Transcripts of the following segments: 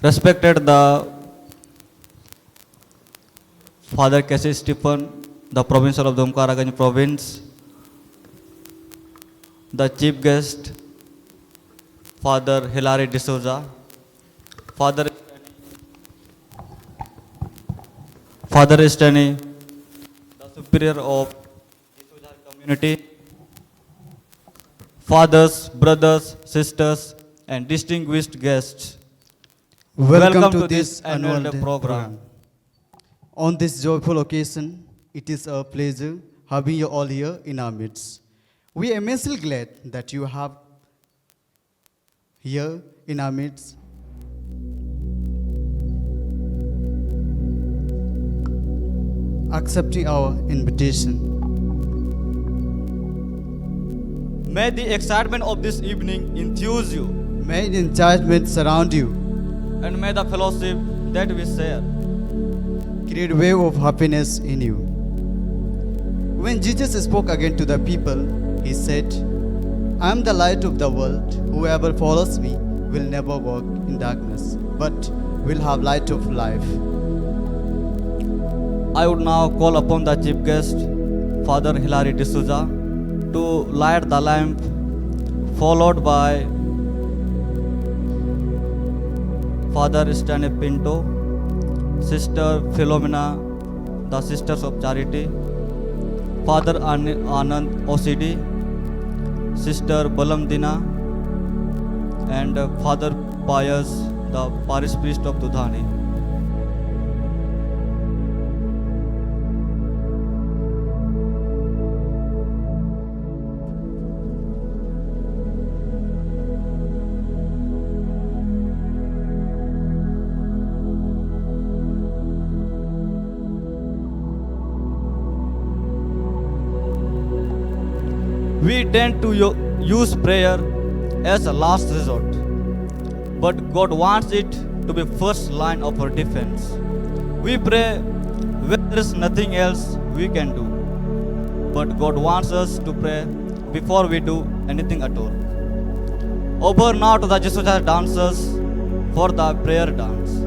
Respected the Father Casey Stephen, the Provincial of Dumkaraganj Province, the Chief Guest, Father Hilary D'Souza, Father Estany, the Superior of D'Souza Community, fathers, brothers, sisters, and distinguished guests. Welcome to this annual annual day day program. On this joyful occasion, it is a pleasure having you all here in our midst. We are immensely glad that you have here in our midst. Accepting our invitation. May the excitement of this evening enthuse you, May enchantment surround you, and may the fellowship that we share create a wave of happiness in you. When Jesus spoke again to the people, he said, I am the light of the world. Whoever follows me will never walk in darkness, but will have light of life. I would now call upon the chief guest, Father Hilary D'Souza, to light the lamp, followed by Father Stanley Pinto, Sister Philomena, the Sisters of Charity, Father Anand OCD, Sister Balamdina, and Father Pius, the parish priest of Dudhani. We tend to use prayer as a last resort, but God wants it to be first line of our defense. We pray when there is nothing else we can do, but God wants us to pray before we do anything at all. Over now to the D'Souza dancers for the prayer dance.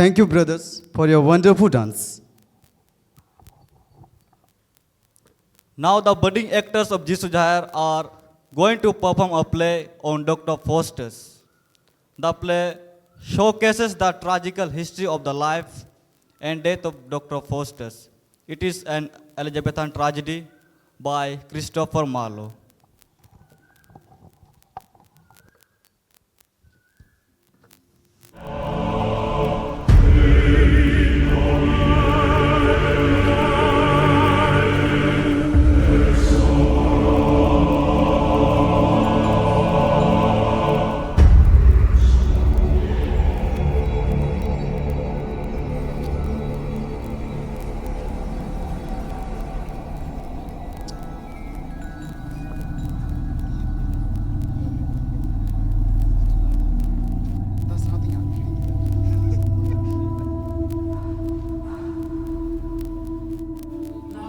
Thank you, brothers, for your wonderful dance. Now the budding actors of Jesus Jahir are going to perform a play on Dr. Faustus. The play showcases the tragical history of the life and death of Dr. Faustus. It is an Elizabethan tragedy by Christopher Marlowe.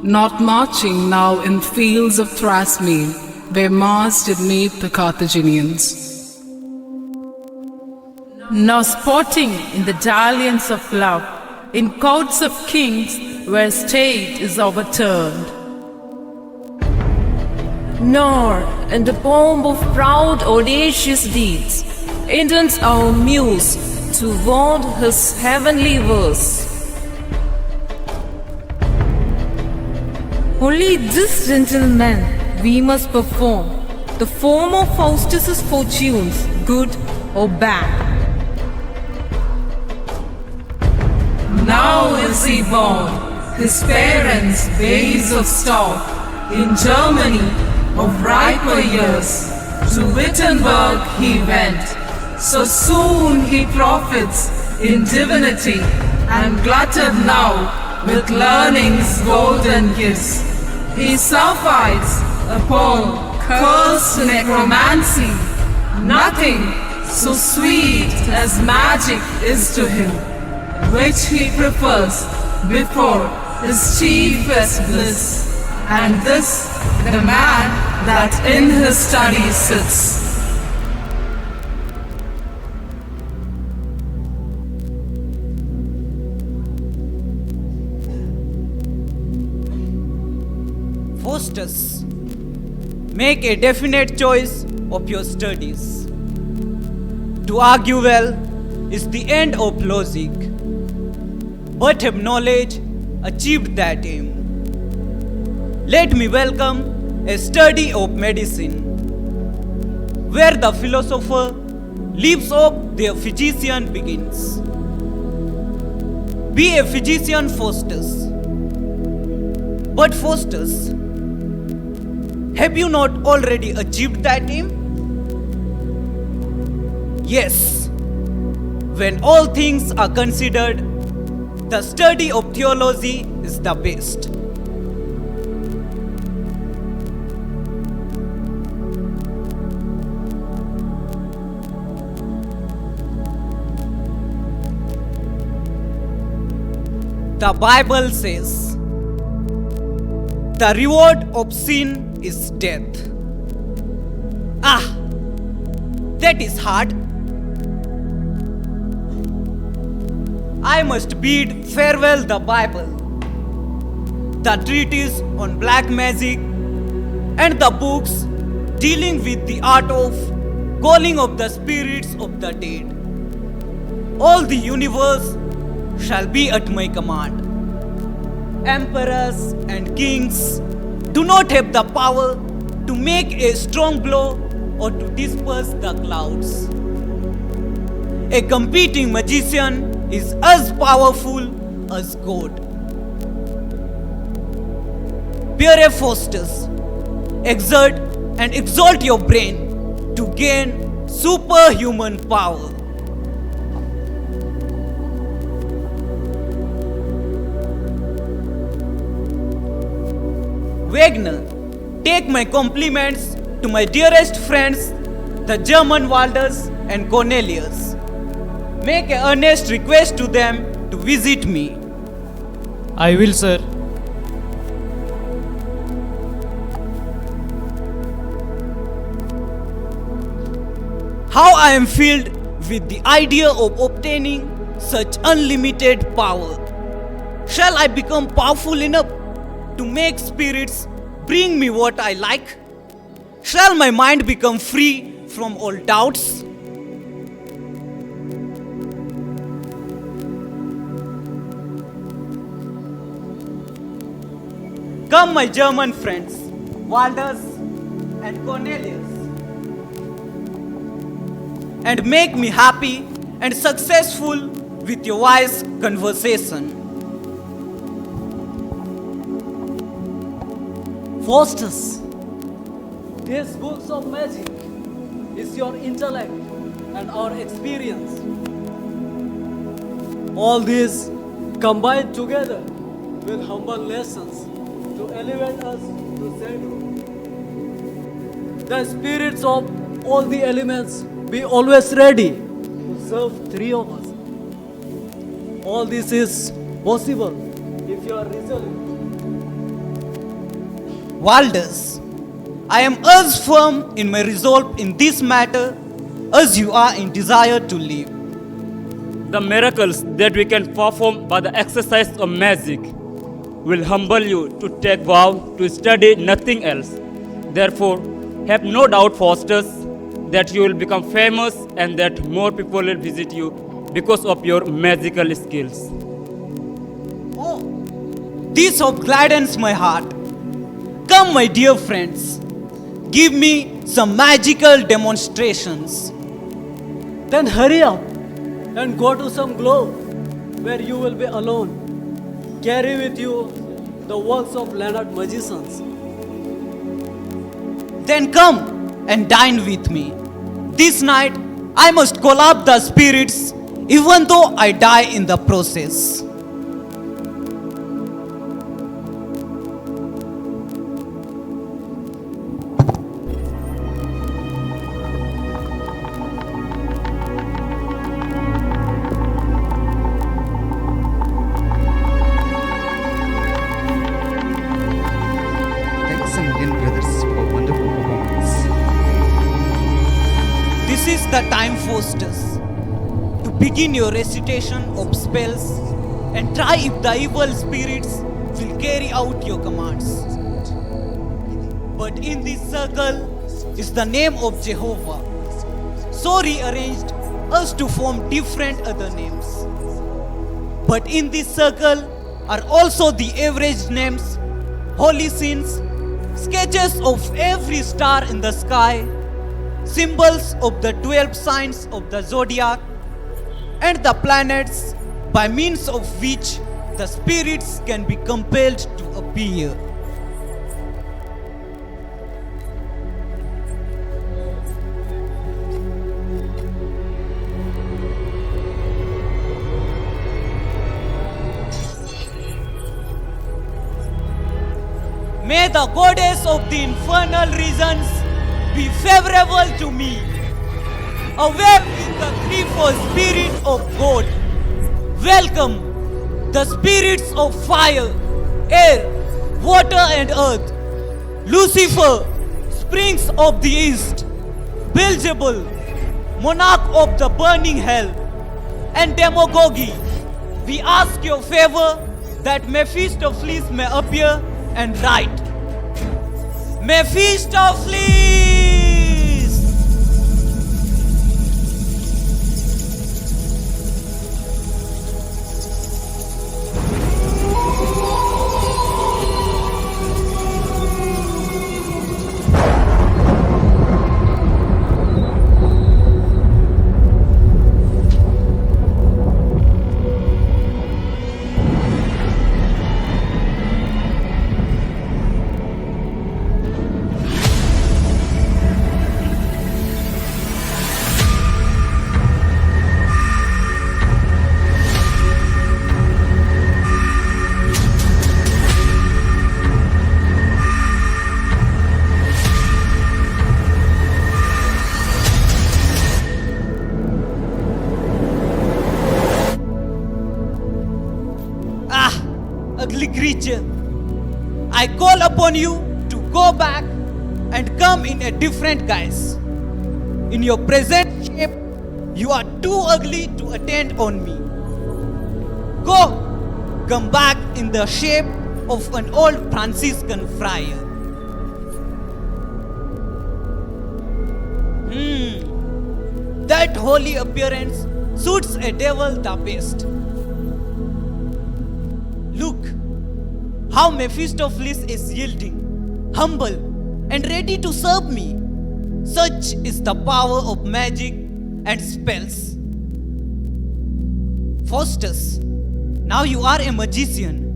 Not marching now in fields of Thrasymene, where Mars did meet the Carthaginians. Nor sporting in the dalliance of love, in courts of kings where state is overturned. Nor in the pomp of proud audacious deeds, intends our muse to vaunt his heavenly verse. Only this, gentlemen, we must perform the form of Faustus' fortunes, good or bad. Now is he born, his parents babes of stock, in Germany of riper years. To Wittenberg he went, so soon he profits in divinity, and glutted now with learning's golden gifts. He survives upon cursed necromancy. Nothing so sweet as magic is to him, which he prefers before his chiefest bliss. And this the man that in his study sits. Faustus, make a definite choice of your studies. To argue well is the end of logic, but have knowledge achieved that aim. Let me welcome a study of medicine, where the philosopher leaves off their physician begins. Be a physician, Faustus. But Faustus, have you not already achieved that aim? Yes. When all things are considered, the study of theology is the best. The Bible says, the reward of sin is death. Ah, that is hard. I must bid farewell the Bible, the treatise on black magic, and the books dealing with the art of calling of the spirits of the dead. All the universe shall be at my command. Emperors and kings do not have the power to make a strong blow or to disperse the clouds. A competing magician is as powerful as God. Pere Faustus, exert and exalt your brain to gain superhuman power. Wagner, take my compliments to my dearest friends, the German Walders and Cornelius. Make an earnest request to them to visit me. I will, sir. How I am filled with the idea of obtaining such unlimited power? Shall I become powerful enough to make spirits bring me what I like? Shall my mind become free from all doubts? Come, my German friends, Walders and Cornelius, and make me happy and successful with your wise conversation. Faustus, these books of magic is your intellect and our experience. All these combined together with humble lessons to elevate us to sainthood. The spirits of all the elements be always ready to serve three of us. All this is possible if you are resolute. Walders, I am as firm in my resolve in this matter as you are in desire to live. The miracles that we can perform by the exercise of magic will humble you to take vow to study nothing else. Therefore, have no doubt, Faustus, that you will become famous and that more people will visit you because of your magical skills. Oh, this hope gladdens my heart. Come, my dear friends, give me some magical demonstrations. Then hurry up and go to some grove where you will be alone. Carry with you the works of learned magicians. Then come and dine with me. This night I must call up the spirits, even though I die in the process. Thanks a million, brothers, for wonderful performance. This is the time, Faustus, to begin your recitation of spells and try if the evil spirits will carry out your commands. But in this circle is the name of Jehovah, so rearranged as to form different other names. But in this circle are also the average names, holy scenes, sketches of every star in the sky, symbols of the 12 signs of the zodiac, and the planets by means of which the spirits can be compelled to appear. May the goddess of the infernal regions be favorable to me. Awake with the threefold spirit of God. Welcome the spirits of fire, air, water and earth. Lucifer, springs of the east. Beelzebul, monarch of the burning hell. And Demagogy, we ask your favor that Mephistopheles may appear and write. Mephistopheles! Ugly creature, I call upon you to go back and come in a different guise. In your present shape, you are too ugly to attend on me. Go! Come back in the shape of an old Franciscan friar. That holy appearance suits a devil the best. Look how Mephistopheles is yielding, humble, and ready to serve me. Such is the power of magic and spells. Faustus, now you are a magician,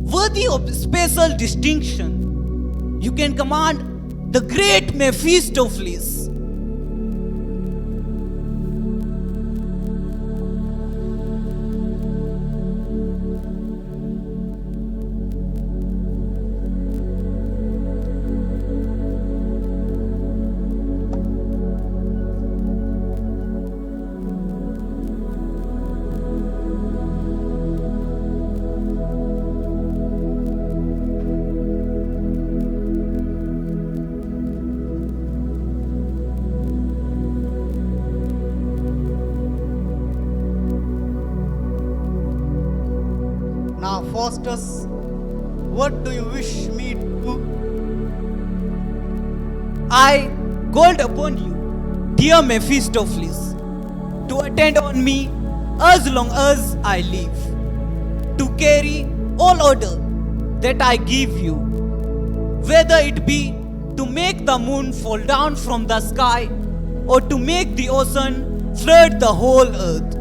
worthy of special distinction. You can command the great Mephistopheles. Now, Faustus, what do you wish me to do? I called upon you, dear Mephistopheles, to attend on me as long as I live, to carry all order that I give you, whether it be to make the moon fall down from the sky or to make the ocean flood the whole earth.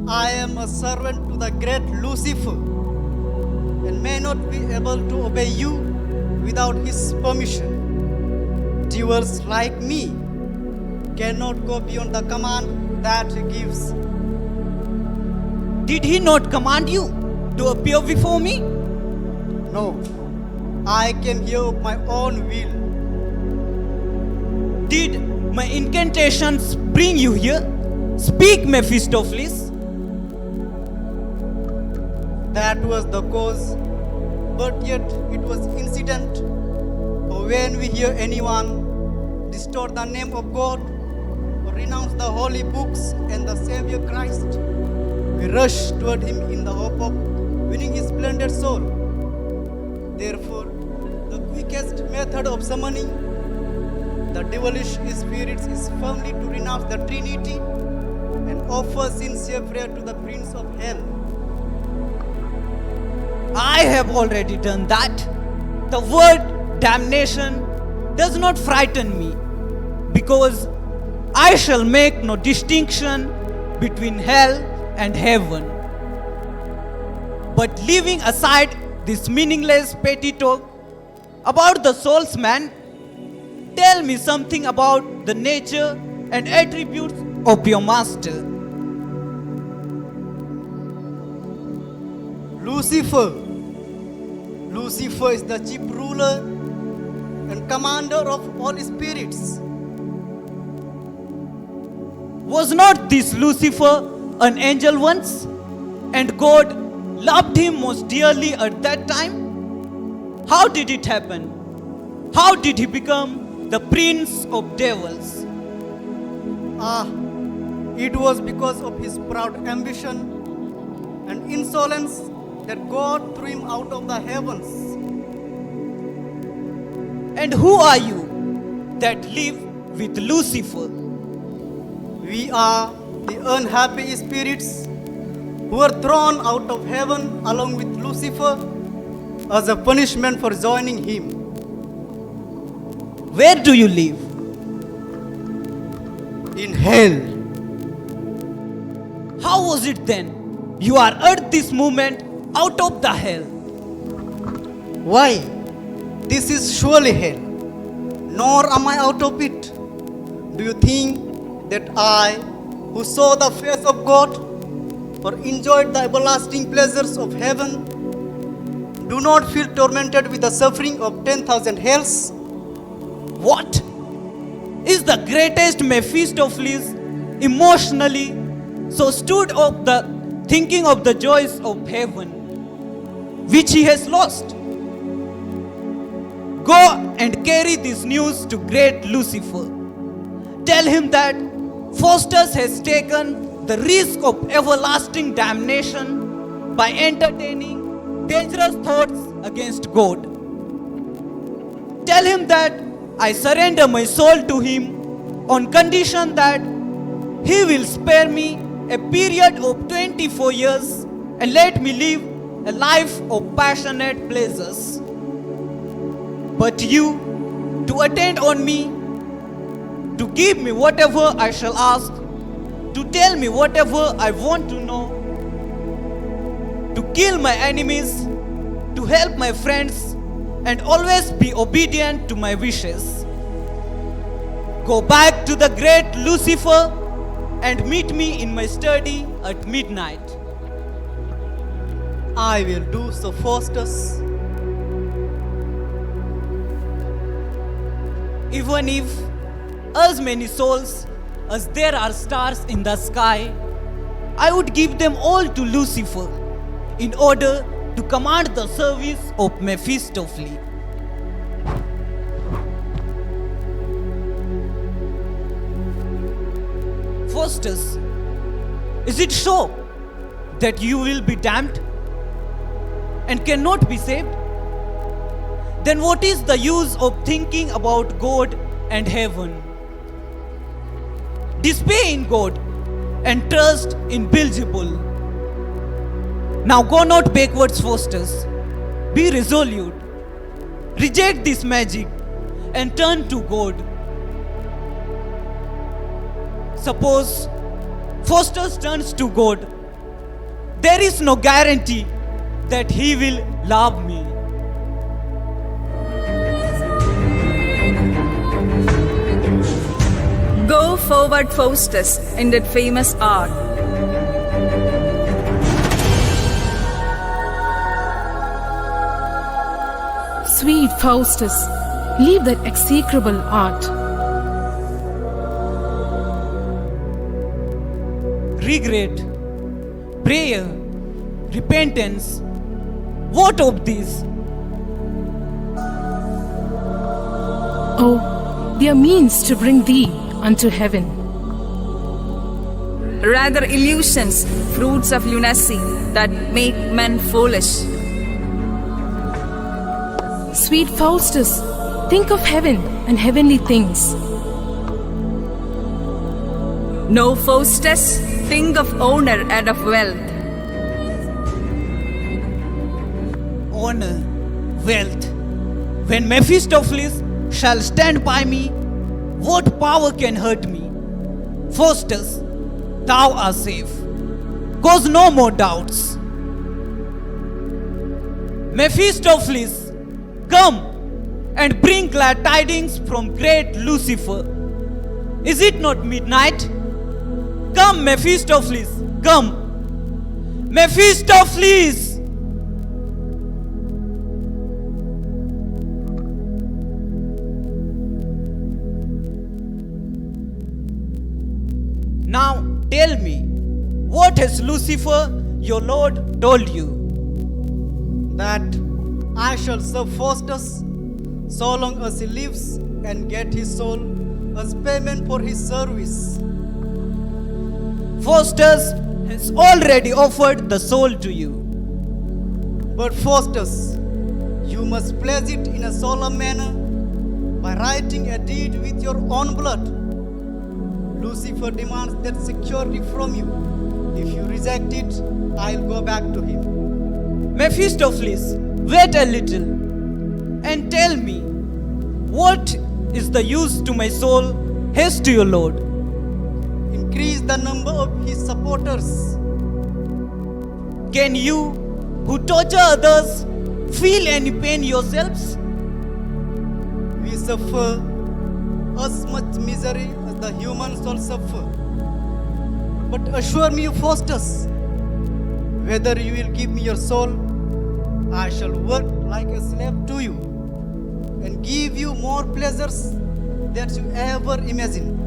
I am a servant to the great Lucifer and may not be able to obey you without his permission. Doers like me cannot go beyond the command that he gives. Did he not command you to appear before me? No, I came here of my own will. Did my incantations bring you here? Speak, Mephistopheles. That was the cause, but yet it was incident. For when we hear anyone distort the name of God or renounce the holy books and the Savior Christ, we rush toward him in the hope of winning his splendid soul. Therefore, the quickest method of summoning the devilish spirits is firmly to renounce the Trinity and offer sincere prayer to the Prince of Hell. I have already done that. The word damnation does not frighten me, because I shall make no distinction between hell and heaven. But leaving aside this meaningless petty talk about the soul's man, tell me something about the nature and attributes of your master. Lucifer is the chief ruler and commander of all spirits. Was not this Lucifer an angel once? And God loved him most dearly at that time? How did it happen? How did he become the prince of devils? It was because of his proud ambition and insolence that God threw him out of the heavens. And who are you that live with Lucifer? We are the unhappy spirits who were thrown out of heaven along with Lucifer as a punishment for joining him. Where do you live? In hell. How was it then? You are at this moment out of the hell. Why? This is surely hell. Nor am I out of it. Do you think that I, who saw the face of God or enjoyed the everlasting pleasures of heaven, do not feel tormented with the suffering of 10,000 hells? What? Is the greatest Mephistopheles emotionally so stood up the thinking of the joys of heaven, which he has lost? Go and carry this news to great Lucifer. Tell him that Faustus has taken the risk of everlasting damnation by entertaining dangerous thoughts against God. Tell him that I surrender my soul to him on condition that he will spare me a period of 24 years and let me live a life of passionate pleasures. But you, to attend on me, to give me whatever I shall ask, to tell me whatever I want to know, to kill my enemies, to help my friends, and always be obedient to my wishes. Go back to the great Lucifer and meet me in my study at midnight. I will do so, Faustus. Even if as many souls as there are stars in the sky, I would give them all to Lucifer in order to command the service of Mephistopheles. Faustus, is it so that you will be damned and cannot be saved? Then what is the use of thinking about God and heaven? Despair in God and trust in Beelzebul. Now go not backwards, Faustus. Be resolute. Reject this magic and turn to God. Suppose Faustus turns to God, there is no guarantee that he will love me. Go forward, Faustus, in that famous art. Sweet Faustus, leave that execrable art. Regret, prayer, repentance, what of these? Oh, they are means to bring thee unto heaven. Rather illusions, fruits of lunacy that make men foolish. Sweet Faustus, think of heaven and heavenly things. No, Faustus, think of honor and of wealth. Honor, wealth. When Mephistopheles shall stand by me, what power can hurt me? Faustus, thou art safe. Cause no more doubts. Mephistopheles, come and bring glad tidings from great Lucifer. Is it not midnight? Come, Mephistopheles, come. Mephistopheles! Now tell me, what has Lucifer, your Lord, told you? That I shall serve Faustus so long as he lives and get his soul as payment for his service. Faustus has already offered the soul to you. But Faustus, you must pledge it in a solemn manner by writing a deed with your own blood. Lucifer demands that security from you. If you reject it, I'll go back to him. Mephistopheles, wait a little and tell me, what is the use to my soul? Haste to your Lord. Increase the number of his supporters. Can you, who torture others, feel any pain yourselves? We suffer as much misery as the human soul suffer. But assure me, Faustus, whether you will give me your soul, I shall work like a slave to you and give you more pleasures that you ever imagined.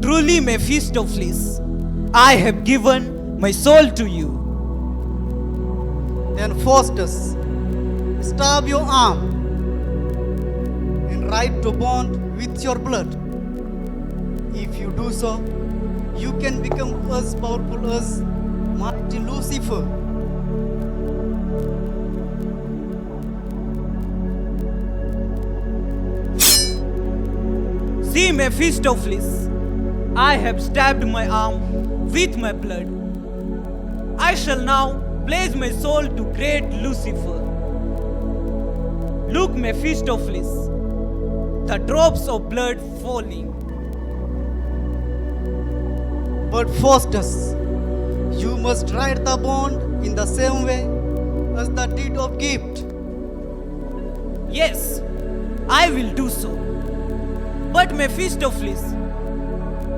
Truly, Mephistopheles, I have given my soul to you. Then Faustus, stab your arm and write to bond with your blood. If you do so, you can become as powerful as mighty Lucifer. See, Mephistopheles, I have stabbed my arm with my blood. I shall now pledge my soul to great Lucifer. Look, Mephistopheles, the drops of blood falling. But Faustus, you must write the bond in the same way as the deed of gift. Yes, I will do so. But Mephistopheles,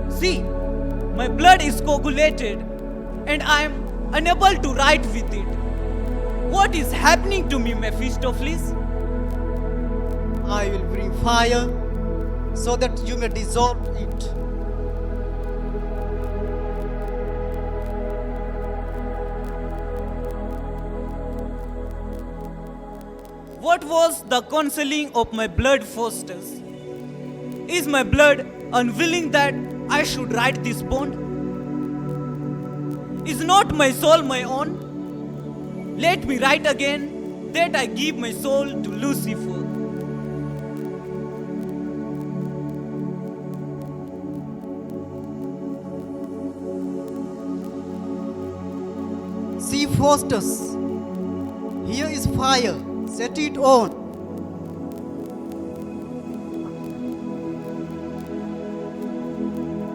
see, my blood is coagulated and I am unable to write with it. What is happening to me, Mephistopheles? I will bring fire so that you may dissolve it. What was the concealing of my blood, Faustus? Is my blood unwilling that I should write this bond? Is not my soul my own? Let me write again that I give my soul to Lucifer. See, Faustus, here is fire. Set it on.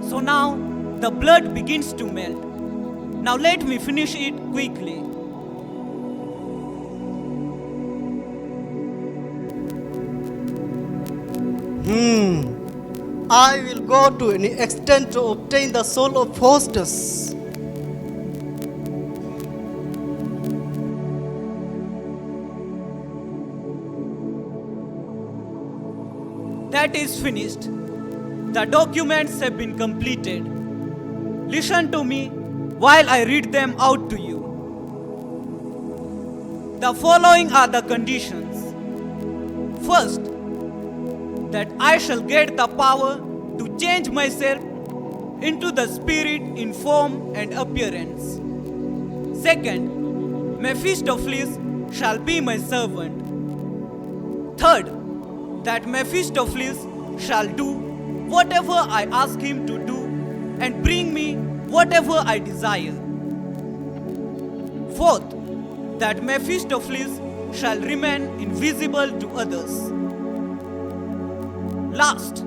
So now the blood begins to melt. Now let me finish it quickly. I will go to any extent to obtain the soul of Faustus. That is finished. The documents have been completed. Listen to me while I read them out to you. The following are the conditions. First, that I shall get the power to change myself into the spirit in form and appearance. Second, Mephistopheles shall be my servant. Third, that Mephistopheles shall do whatever I ask him to do and bring me whatever I desire. Fourth, that Mephistopheles shall remain invisible to others. Last,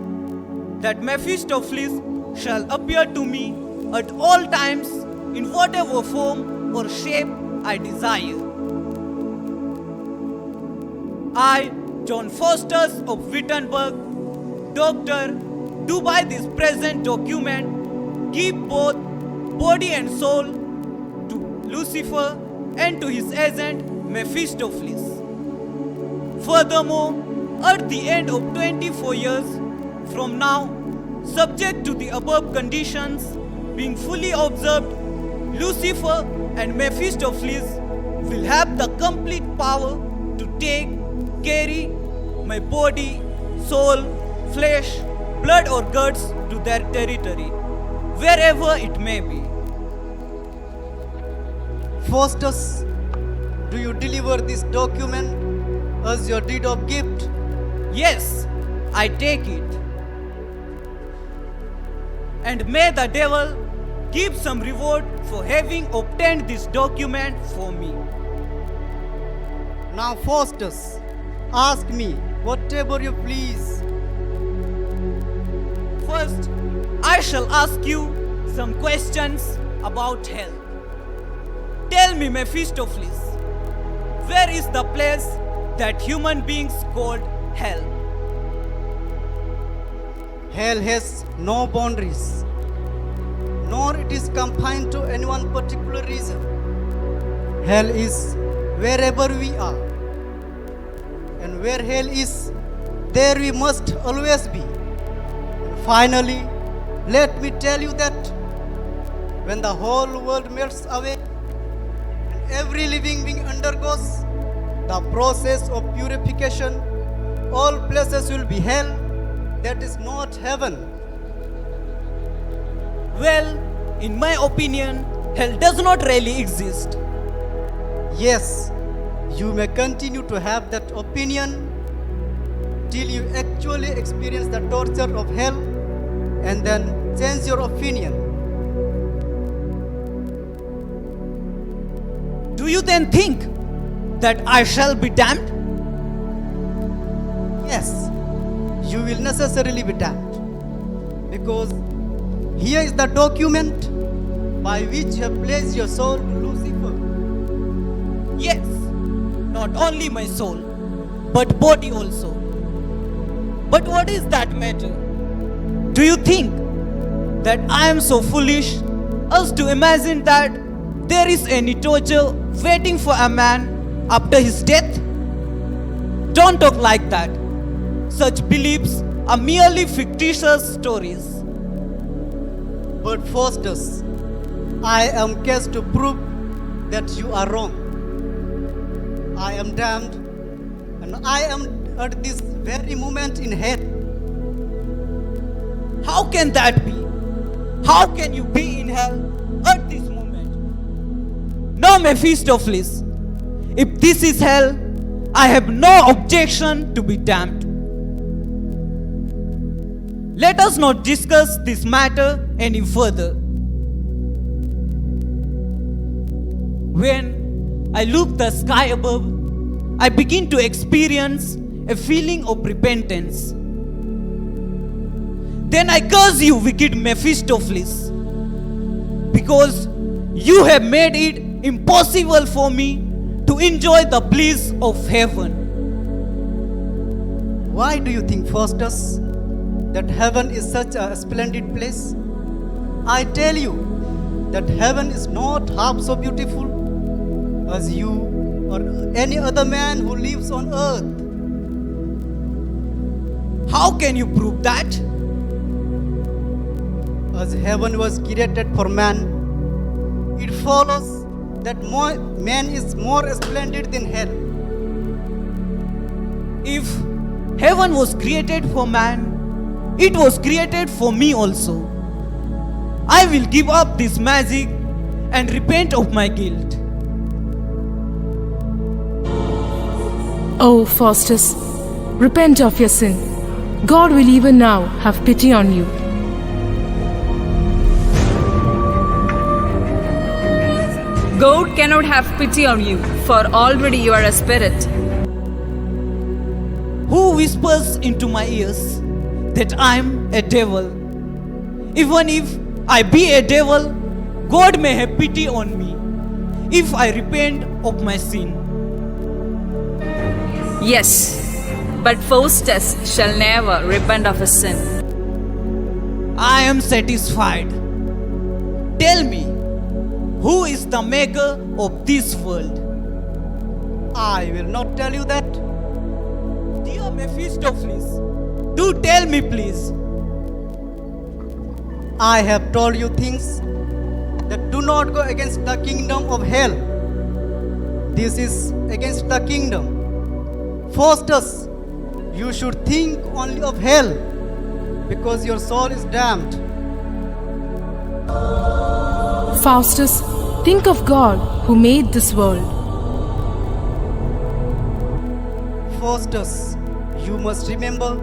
that Mephistopheles shall appear to me at all times in whatever form or shape I desire. I, John Faustus of Wittenberg, Doctor, do by this present document give both body and soul to Lucifer and to his agent Mephistopheles. Furthermore, at the end of 24 years from now, subject to the above conditions being fully observed, Lucifer and Mephistopheles will have the complete power to take, carry my body, soul, flesh, blood or guts to their territory, wherever it may be. Faustus, do you deliver this document as your deed of gift? Yes, I take it. And may the devil give some reward for having obtained this document for me. Now, Faustus, ask me whatever you please. First, I shall ask you some questions about hell. Tell me, Mephistopheles, where is the place that human beings called hell? Hell has no boundaries, nor it is confined to any one particular reason. Hell is wherever we are. And where hell is, there we must always be. And finally, let me tell you that when the whole world melts away and every living being undergoes the process of purification, all places will be hell. That is not heaven. Well, in my opinion, hell does not really exist. Yes, you may continue to have that opinion till you actually experience the torture of hell and then change your opinion. Do you then think that I shall be damned? Yes, you will necessarily be damned. Because here is the document by which you have placed your soul to Lucifer. Yes, not only my soul, but body also. But what is that matter? Do you think that I am so foolish as to imagine that there is any torture waiting for a man after his death? Don't talk like that. Such beliefs are merely fictitious stories. But Faustus, I am cast to prove that you are wrong. I am damned, and I am at this very moment in hell. How can that be? How can you be in hell at this moment? No, Mephistopheles. If this is hell, I have no objection to be damned. Let us not discuss this matter any further. When I look the sky above, I begin to experience a feeling of repentance. Then I curse you, wicked Mephistopheles, because you have made it impossible for me to enjoy the bliss of heaven. Why do you think, Faustus, that heaven is such a splendid place? I tell you that heaven is not half so beautiful as you or any other man who lives on earth. How can you prove that? As heaven was created for man, it follows that man is more splendid than hell. If heaven was created for man, it was created for me also. I will give up this magic and repent of my guilt. Oh, Faustus, repent of your sin. God will even now have pity on you. God cannot have pity on you, for already you are a spirit. Who whispers into my ears that I am a devil? Even if I be a devil, God may have pity on me if I repent of my sin. Yes, but Faustus shall never repent of his sin. I am satisfied. Tell me, who is the maker of this world? I will not tell you that. Dear Mephistopheles, do tell me please. I have told you things that do not go against the kingdom of hell. This is against the kingdom. Faustus, you should think only of hell because your soul is damned. Faustus, think of God who made this world. Faustus, you must remember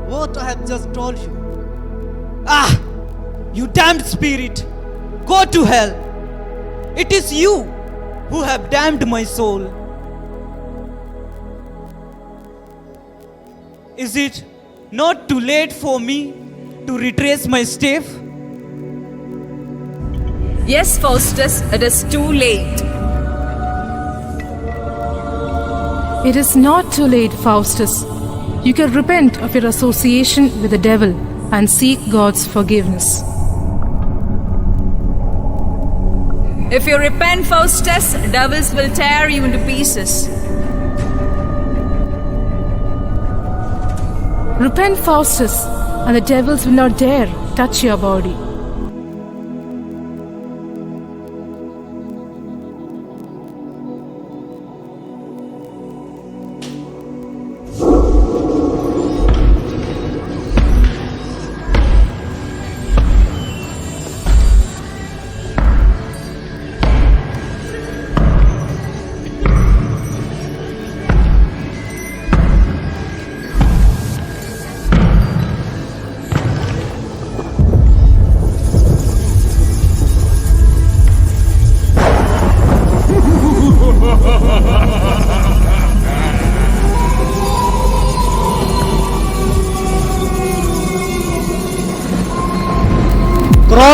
what I have just told you. Ah, you damned spirit, go to hell. It is you who have damned my soul. Is it not too late for me to retrace my steps? Yes, Faustus, it is too late. It is not too late, Faustus. You can repent of your association with the devil and seek God's forgiveness. If you repent, Faustus, devils will tear you into pieces. Repent, Faustus, and the devils will not dare touch your body.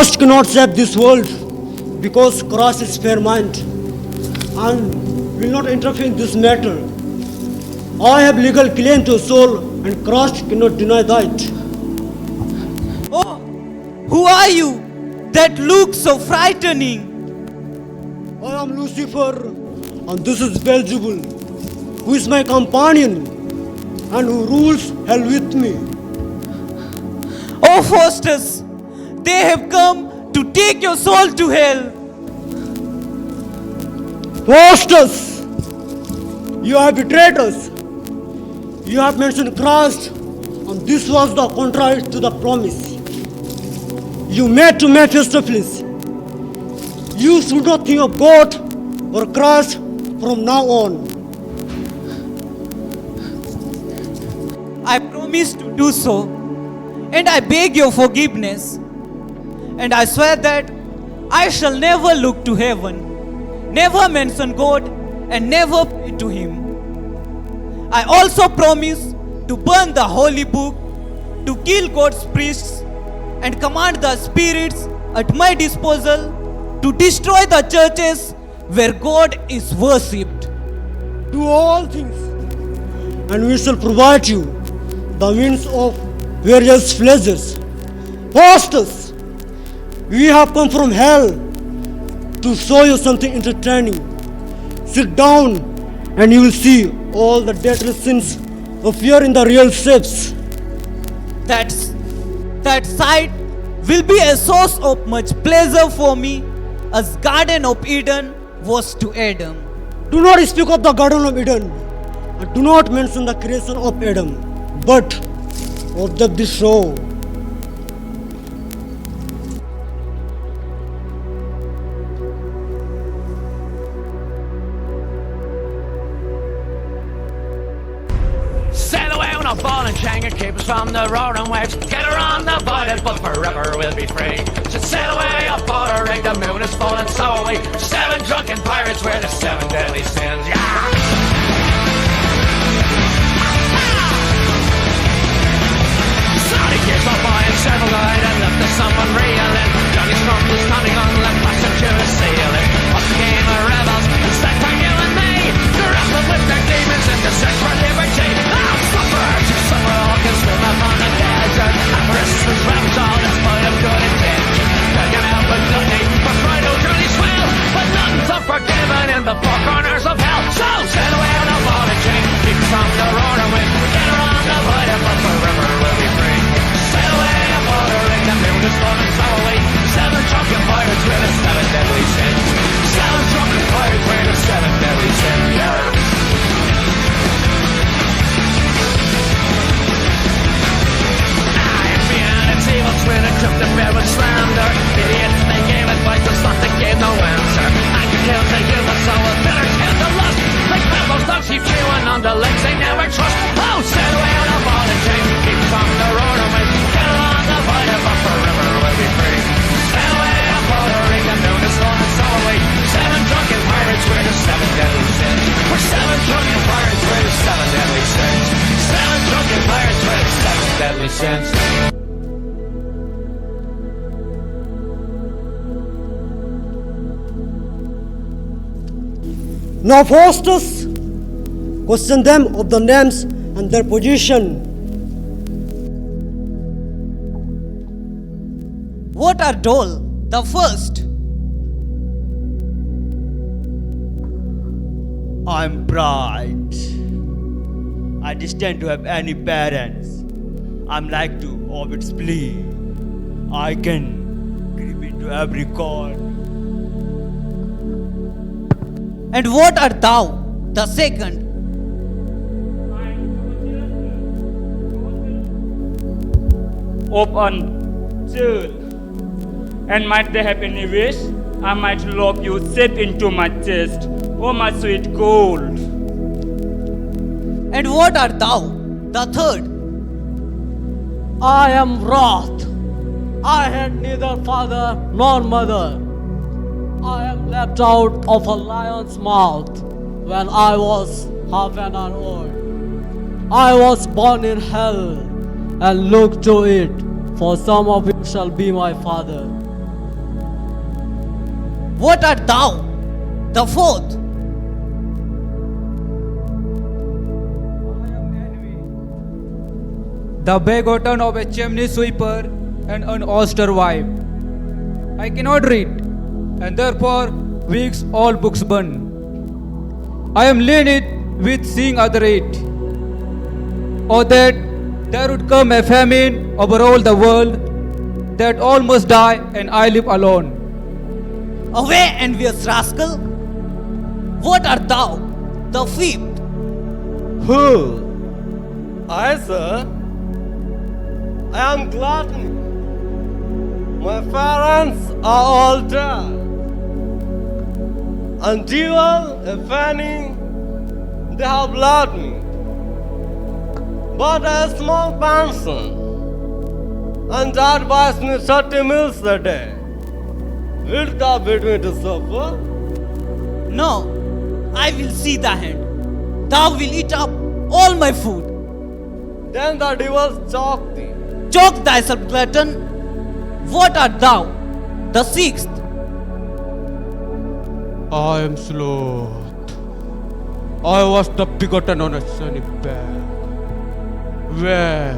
Christ cannot save this world because Christ is fair-minded and will not interfere in this matter. I have legal claim to a soul and Christ cannot deny that. Oh, who are you that looks so frightening? I am Lucifer and this is Beelzebul, who is my companion and who rules hell with me. Oh, Faustus, they have come to take your soul to hell. Faustus, you have betrayed us. You have mentioned Christ, and this was the contrary to the promise you made to Mephistopheles. You should not think of God or Christ from now on. I promise to do so, and I beg your forgiveness. And I swear that I shall never look to heaven, never mention God, and never pray to Him. I also promise to burn the holy book, to kill God's priests, and command the spirits at my disposal to destroy the churches where God is worshipped. Do all things, and we shall provide you the means of various pleasures. Faustus, we have come from hell to show you something entertaining. Sit down and you will see all the deadly sins appear in the real shapes. That sight will be a source of much pleasure for me, as Garden of Eden was to Adam. Do not speak of the Garden of Eden, and do not mention the creation of Adam, but observe this show. Sail away on a ball and chain and keep us from the roaring waves. Get her on the voided, but forever we'll be free. So sail away aboard a rig, the moon is full and so are we. 7 drunken pirates wear the 7 deadly sins. Yeah! Sorry, kids, my boy and several died and left us someone reeling. Johnny Storm was standing on left passenger sailing. What's the game of rebels? It's that for you and me. They're wrestling with their demons in the search for liberty. Oh, suffer all can swim up on the desert. Avarice was wrapped all in spite of good intention. Taking out but nothing for pride, oh Johnny swell. But nothing's unforgiven in the four corners of hell. So sail away on a ball and chain, keep from the roaring wind. Get her on the void, but forever we'll be free. Sail away aboard a rig, the moon is full and so are we. 7 drunken pirates with the 7 deadly sins. 7 drunken pirates with the 7 deadly sins. Yeah. Evil twin and took the bear with slander. Idiots, they gave advice, and thought they gave no answer. I could kill the human soul with bitter tears of lust. Like pebbles, don't keep chewing on the legs they never trust. Oh, sail away on a ball and chain, keep from the road away. Get along the void, but forever we'll be free. Sail away aboard a rig, the moon is full and so are we. 7 drunken pirates wear the 7 deadly sins. We're 7 drunken pirates wear the 7 deadly sins. 7 drunken pirates wear the 7 deadly sins. Now, Faustus, question them of the names and their position. What are Dole, the first? I'm bright. I disdain to have any parents. I'm like to Ovid's plea. I can creep into every corner. And what art thou, the second? Open, chill. And might they have any wish? I might lock you safe into my chest. Oh, my sweet gold. And what art thou, the third? I am Wrath. I had neither father nor mother. I am leapt out of a lion's mouth when I was half an hour old. I was born in hell and look to it, for some of you shall be my father. What art thou? The fourth. The begotten of a chimney sweeper and an austere wife. I cannot read, and therefore weeks all books burn. I am learned with seeing other read. Or that there would come a famine over all the world, that all must die and I live alone. Away, envious rascal! What art thou? The fifth. Who? I, sir? I am gluttony. My parents are all dead. And Jewel, a fanny, they have loved me. But a small pension, and that buys me 30 meals a day. Wilt thou bid me to supper? No, I will see the hand. Thou will eat up all my food. Then the devils choke thee. Choke thyself, glutton. What art thou? The sixth. I am sloth. I was the begotten on a sunny bank, where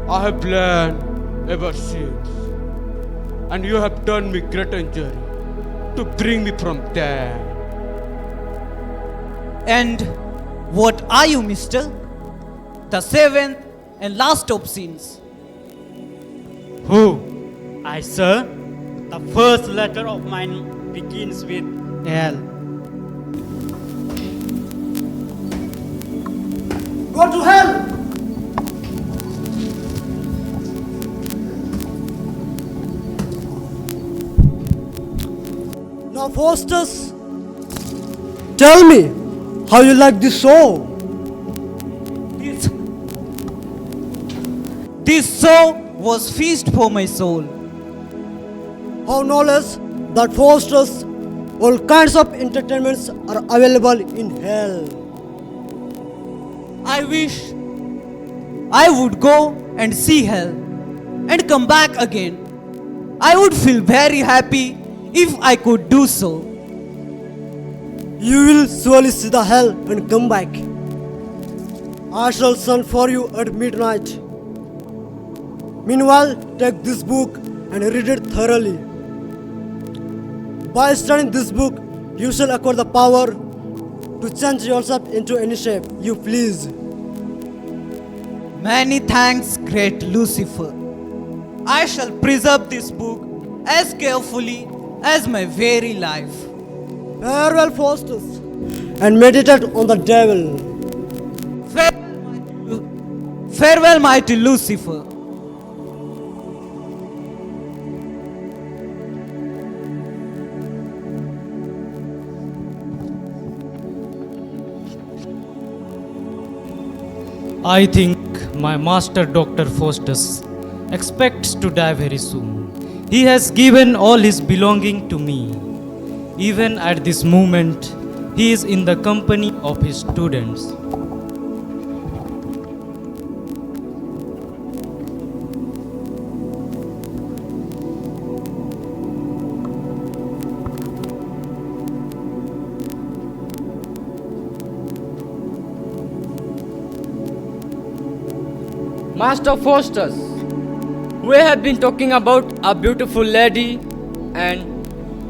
I have lain ever since, and you have done me great injury to bring me from there. And what are you, mister? The seventh and last of sins. Who? I, sir. The first letter of mine begins with L. Go to hell! Now, Faustus, tell me how you like this show. This soul was feast for my soul. How knowledge that Faustus, all kinds of entertainments are available in hell. I wish I would go and see hell and come back again. I would feel very happy if I could do so. You will surely see the hell and come back. I shall send for you at midnight. Meanwhile, take this book and read it thoroughly. By studying this book, you shall acquire the power to change yourself into any shape you please. Many thanks, great Lucifer. I shall preserve this book as carefully as my very life. Farewell, Faustus, and meditate on the devil. Farewell, mighty Lucifer. I think my master, Dr. Faustus, expects to die very soon. He has given all his belonging to me. Even at this moment, he is in the company of his students. Master Faustus, we have been talking about a beautiful lady, and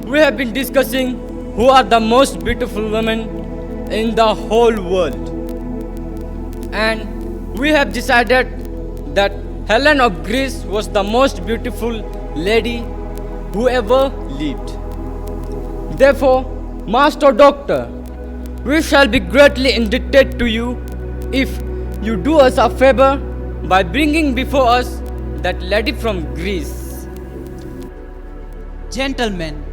we have been discussing who are the most beautiful women in the whole world. And we have decided that Helen of Greece was the most beautiful lady who ever lived. Therefore, Master Doctor, we shall be greatly indebted to you if you do us a favor by bringing before us that lady from Greece. Gentlemen,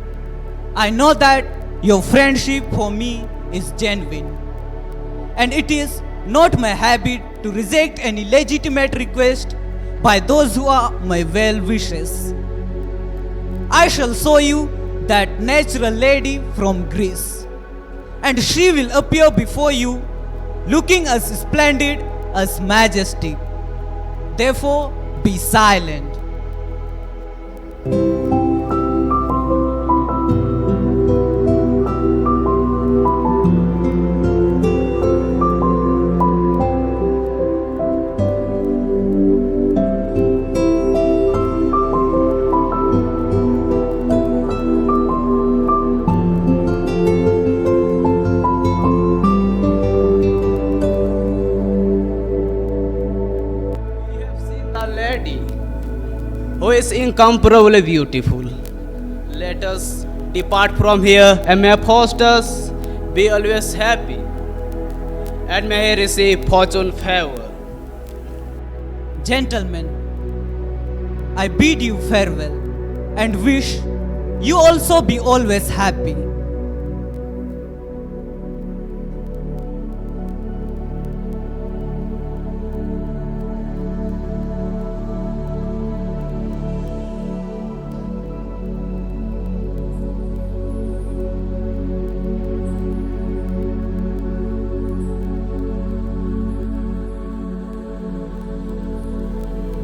I know that your friendship for me is genuine, and it is not my habit to reject any legitimate request by those who are my well-wishers. I shall show you that natural lady from Greece, and she will appear before you looking as splendid as majestic. Therefore, be silent. is incomparably beautiful. Let us depart from here, and may Faustus be always happy, and may he receive fortune favor. Gentlemen, I bid you farewell and wish you also be always happy.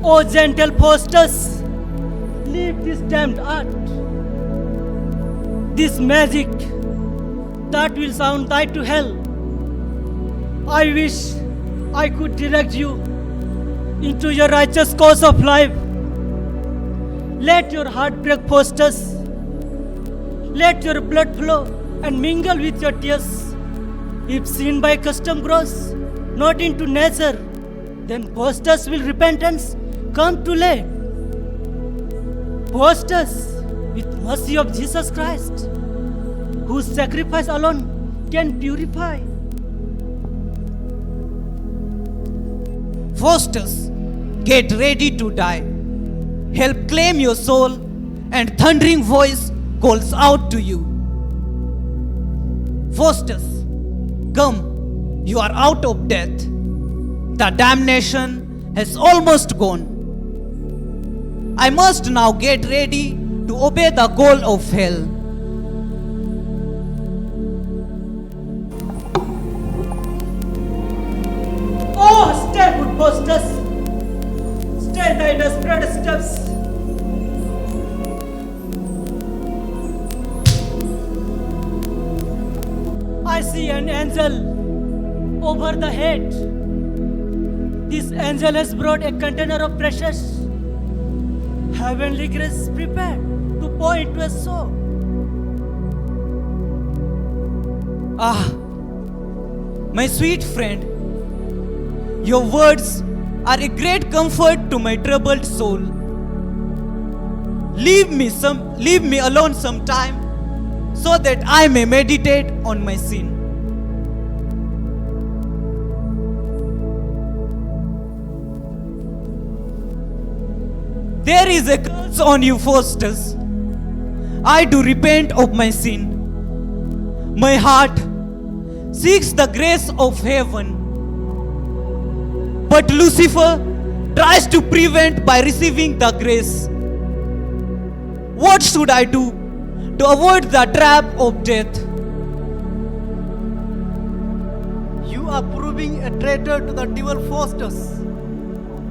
O gentle Faustus, leave this damned art, this magic that will sound thy to hell. I wish I could direct you into your righteous course of life. Let your heart break, Faustus. Let your blood flow and mingle with your tears. If sin by custom grows not into nature, then Faustus will repentance come too late. Faustus, with mercy of Jesus Christ, whose sacrifice alone can purify. Faustus, get ready to die. Help claim your soul, and thundering voice calls out to you. Faustus, come, you are out of death. The damnation has almost gone. I must now get ready to obey the goal of hell. Oh, stay, good Faustus. Stay thy desperate steps. I see an angel over the head. This angel has brought a container of precious heavenly grace prepared to pour into a soul. Ah, my sweet friend, your words are a great comfort to my troubled soul. Leave me alone some time so that I may meditate on my sin. There is a curse on you, Faustus. I do repent of my sin. My heart seeks the grace of heaven, but Lucifer tries to prevent by receiving the grace. What should I do to avoid the trap of death? You are proving a traitor to the devil, Faustus.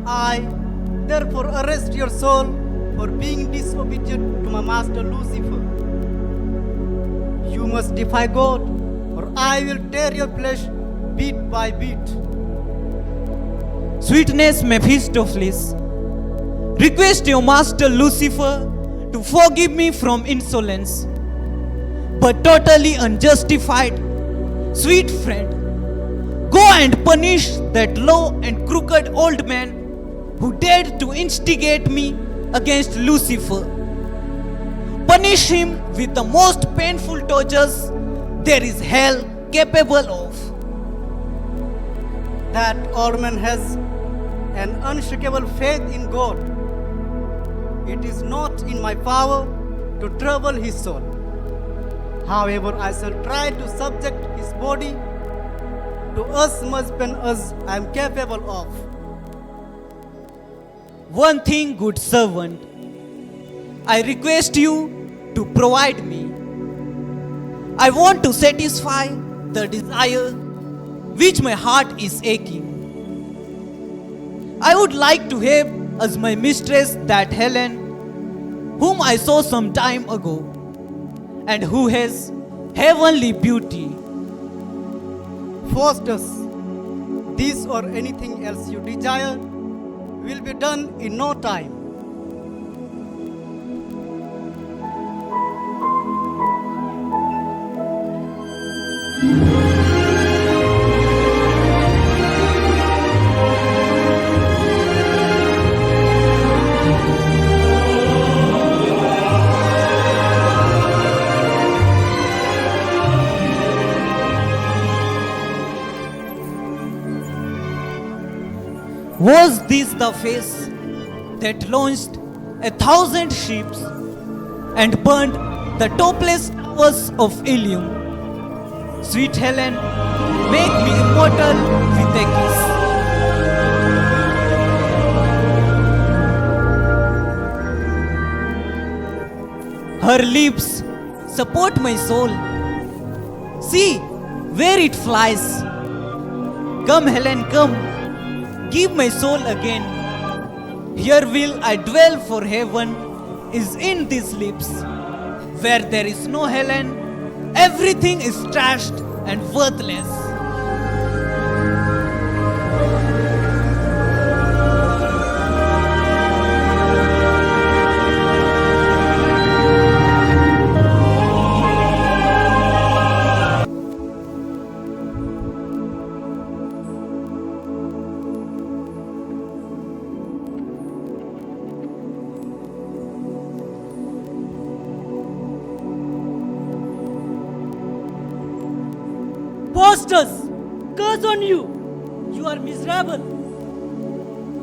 I therefore arrest your soul for being disobedient to my master Lucifer. You must defy God, or I will tear your flesh bit by bit. Sweetness Mephistopheles, request your master Lucifer to forgive me from insolence, but totally unjustified. Sweet friend, go and punish that low and crooked old man who dared to instigate me against Lucifer. Punish him with the most painful tortures there is hell capable of. That old man has an unshakable faith in God. It is not in my power to trouble his soul. However, I shall try to subject his body to as much pain as I am capable of. One thing, good servant, I request you to provide me. I want to satisfy the desire which my heart is aching. I would like to have as my mistress that Helen, whom I saw some time ago, and who has heavenly beauty. Faustus, this or anything else you desire will be done in no time. Was this the face that launched 1,000 ships and burned the topless towers of Ilium? Sweet Helen, make me immortal with a kiss. Her lips support my soul. See where it flies. Come, Helen, come. Give my soul again. Here will I dwell, for heaven is in these lips. Where there is no Helen, everything is trashed and worthless. Faustus, curse on you! You are miserable.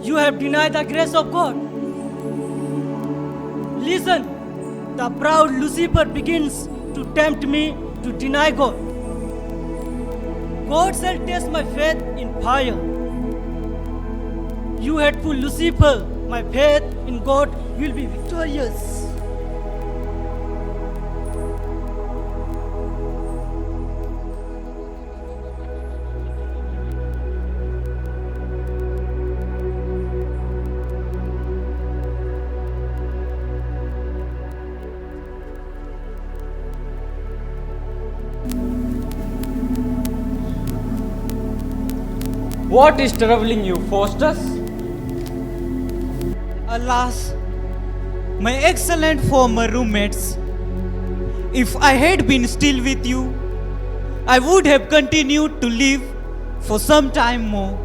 You have denied the grace of God. Listen, the proud Lucifer begins to tempt me to deny God. God shall test my faith in fire. You hateful Lucifer, my faith in God will be victorious. What is troubling you, Faustus? Alas, my excellent former roommates, if I had been still with you, I would have continued to live for some time more.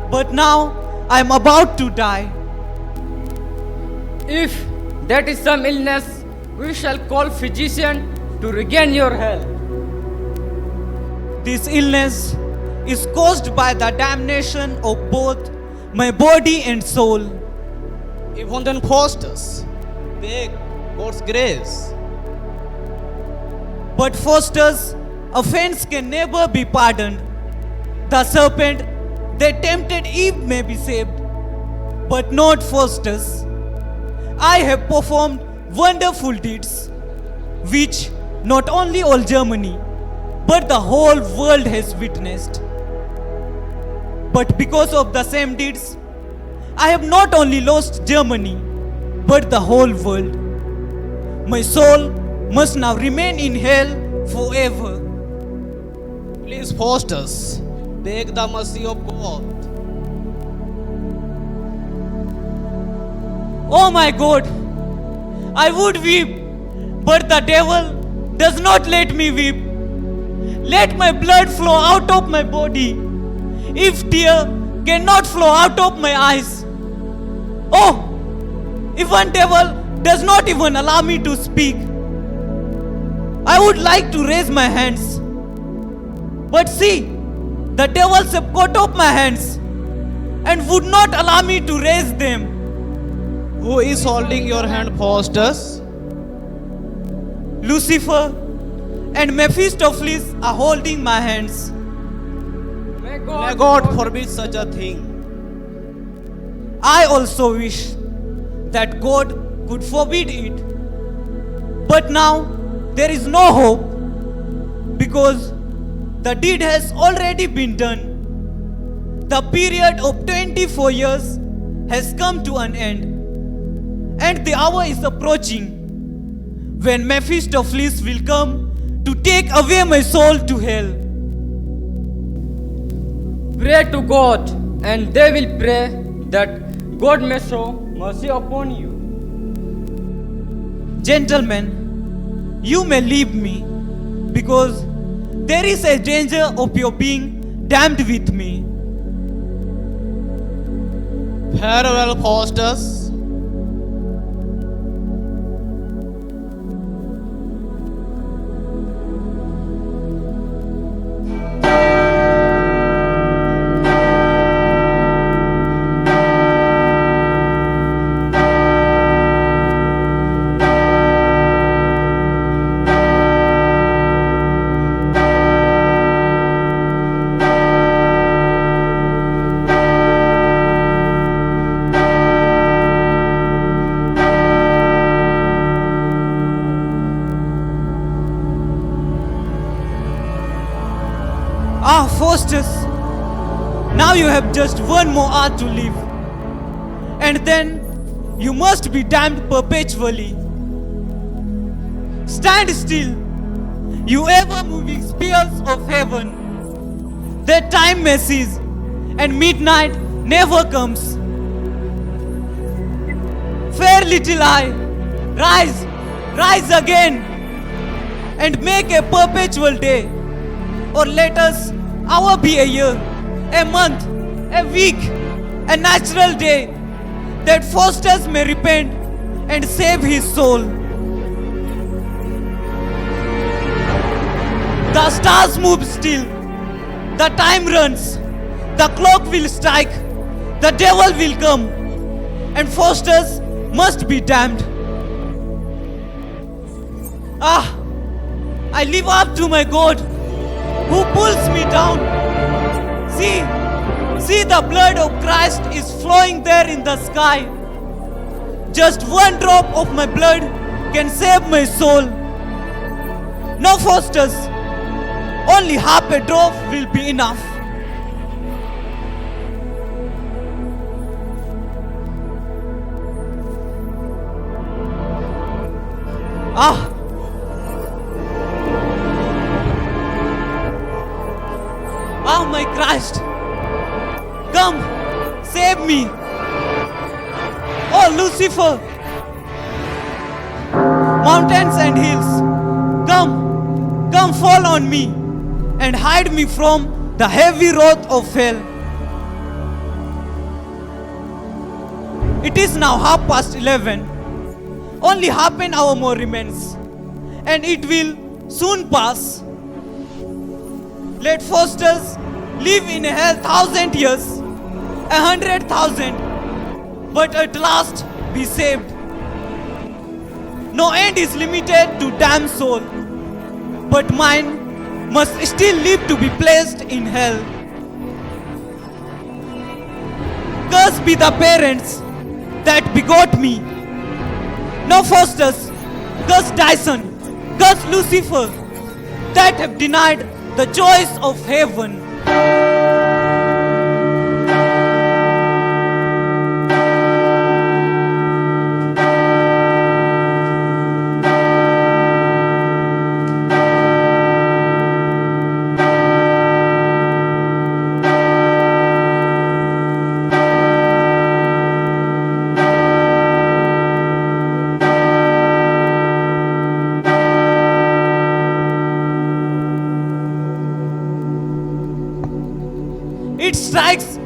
But now I am about to die. If that is some illness, we shall call physician to regain your health. This illness is caused by the damnation of both my body and soul. Even then, Faustus, beg God's grace. But Faustus, offense can never be pardoned. The serpent that tempted Eve may be saved, but not Faustus. I have performed wonderful deeds, which not only all Germany, but the whole world has witnessed. But because of the same deeds, I have not only lost Germany, but the whole world. My soul must now remain in hell forever. Please, Faustus, beg the mercy of God. Oh my God, I would weep, but the devil does not let me weep. Let my blood flow out of my body, if tear cannot flow out of my eyes. Oh, even devil does not even allow me to speak. I would like to raise my hands, but see, the devils have caught up my hands and would not allow me to raise them. Who is holding your hand, Faustus? Lucifer and Mephistopheles are holding my hands. May God forbid such a thing. I also wish that God could forbid it. But now there is no hope, because the deed has already been done. The period of 24 years has come to an end, and the hour is approaching when Mephistopheles will come to take away my soul to hell. Pray to God, and they will pray that God may show mercy upon you. Gentlemen, you may leave me, because there is a danger of your being damned with me. Farewell, Faustus. Ah, Faustus, now you have just one more hour to live. And then you must be damned perpetually. Stand still, you ever-moving spears of heaven. That time may cease, and midnight never comes. Fair little eye, rise, rise again, and make a perpetual day. Or let us hour be a year, a month, a week, a natural day, that Faustus may repent and save his soul. The stars move still, the time runs, the clock will strike, the devil will come, and Faustus must be damned. Ah, I live up to my God, who pulls me down. See the blood of Christ is flowing there in the sky. Just one drop of my blood can save my soul. No, Faustus, only half a drop will be enough. Ah! Ah, my Christ! Come, save me! Oh, Lucifer! Mountains and hills, come fall on me and hide me from the heavy wrath of hell. It is now 11:30. Only half an hour more remains, and it will soon pass. Let Faustus live in hell 1,000 years, 100,000, but at last be saved. No end is limited to damned soul, but mine must still live to be placed in hell. Cursed be the parents that begot me. No, Faustus, curse Dyson, curse Lucifer, that have denied the joys of heaven.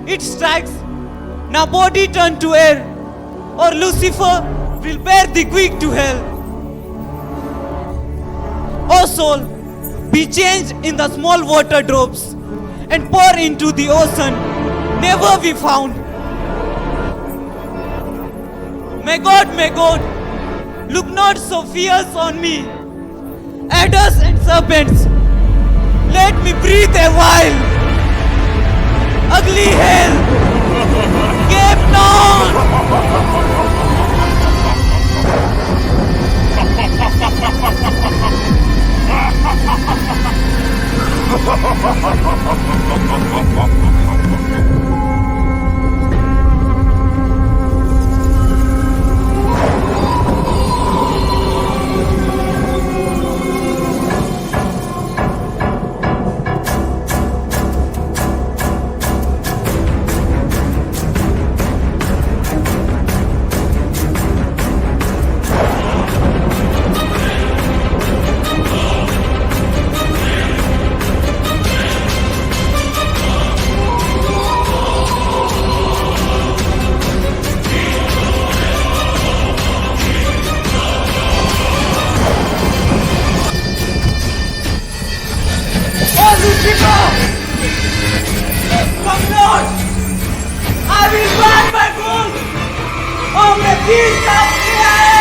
It strikes. Now body turn to air, or Lucifer will bear thee quick to hell. O soul, be changed in the small water drops and pour into the ocean, never be found. May God, look not so fierce on me. Adders and serpents, let me breathe a while. Ugly hell, gape not! Come not! I will burn my bones on the field of the air!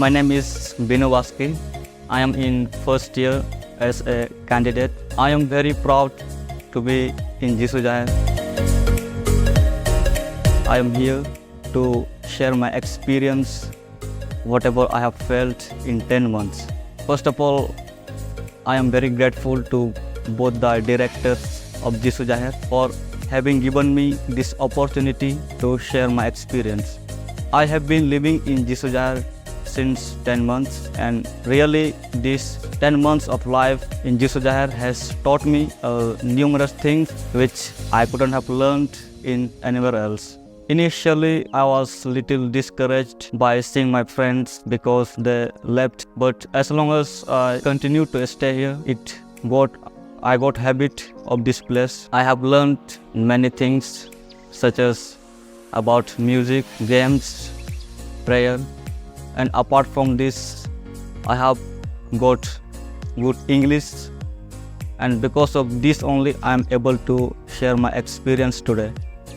My name is Binu Vaski. I am in first year as a candidate. I am very proud to be in Jesus Jahir. I am here to share my experience, whatever I have felt in 10 months. First of all, I am very grateful to both the directors of Jesus Jahir for having given me this opportunity to share my experience. I have been living in Jesus Jahir since 10 months, and really this 10 months of life in Jesus Jahir has taught me numerous things which I couldn't have learned in anywhere else. Initially, I was little discouraged by seeing my friends because they left, but as long as I continued to stay here, I got habit of this place. I have learned many things such as about music, games, prayer, and apart from this, I have got good English, and because of this only I am able to share my experience today.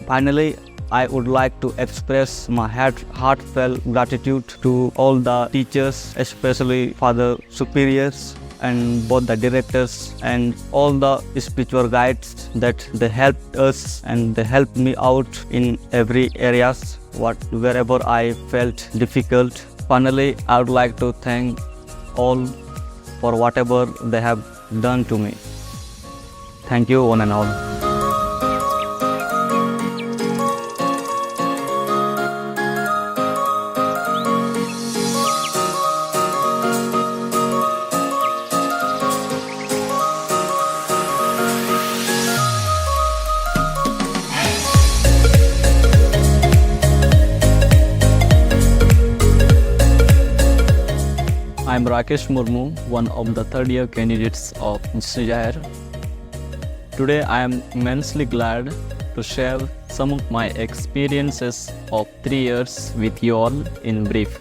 Finally, I would like to express my heartfelt gratitude to all the teachers, especially Father Superiors and both the directors and all the spiritual guides that they helped us and they helped me out in every areas wherever I felt difficult. Finally, I would like to thank all for whatever they have done to me. Thank you one and all. I am Rakesh Murmu, one of the third year candidates of Jesus Jahir. Today I am immensely glad to share some of my experiences of 3 years with you all in brief.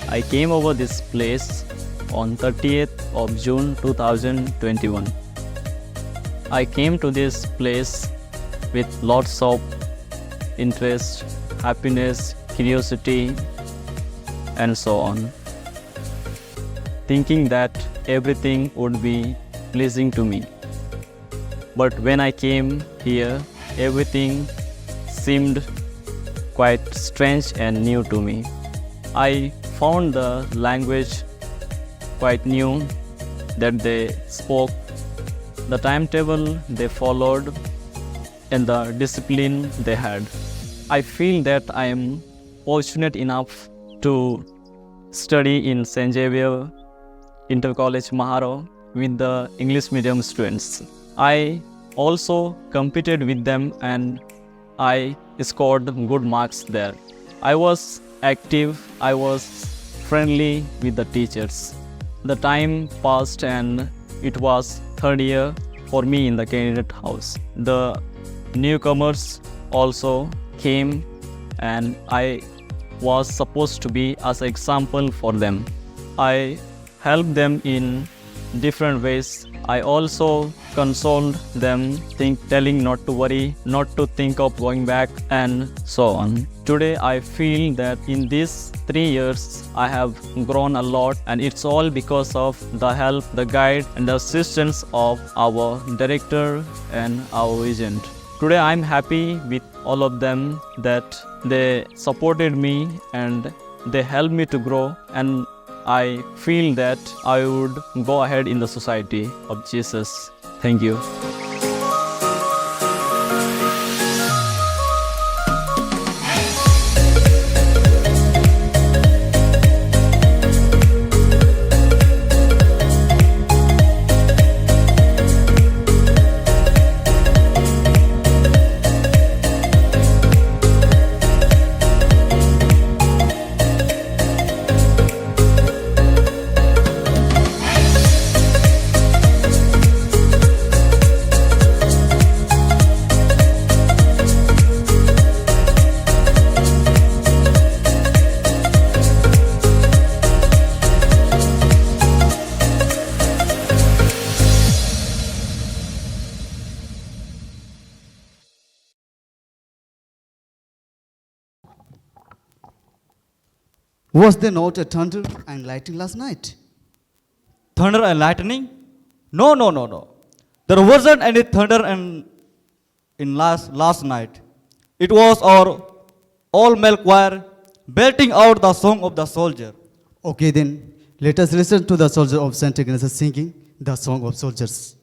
I came over this place on 30th of June 2021. I came to this place with lots of interest, happiness, curiosity, and so on, thinking that everything would be pleasing to me. But when I came here, everything seemed quite strange and new to me. I found the language quite new that they spoke, the timetable they followed, and the discipline they had. I feel that I am fortunate enough to study in St. Xavier Inter College Maharo with the English medium students. I also competed with them and I scored good marks there. I was active, I was friendly with the teachers. The time passed and it was third year for me in the candidate house. The newcomers also came and I was supposed to be as an example for them. I helped them in different ways. I also consoled them, telling not to worry, not to think of going back, and so on. Today I feel that in these 3 years I have grown a lot, and it's all because of the help, the guide, and the assistance of our director and our agent. Today I'm happy with all of them that they supported me and they helped me to grow, and I feel that I would go ahead in the society of Jesus. Thank you. Was there not a thunder and lightning last night? Thunder and lightning? No, no, no, no. There wasn't any thunder in last night. It was our all-male choir belting out the song of the soldier. Okay, then let us listen to the soldier of St. Ignatius singing the song of soldiers.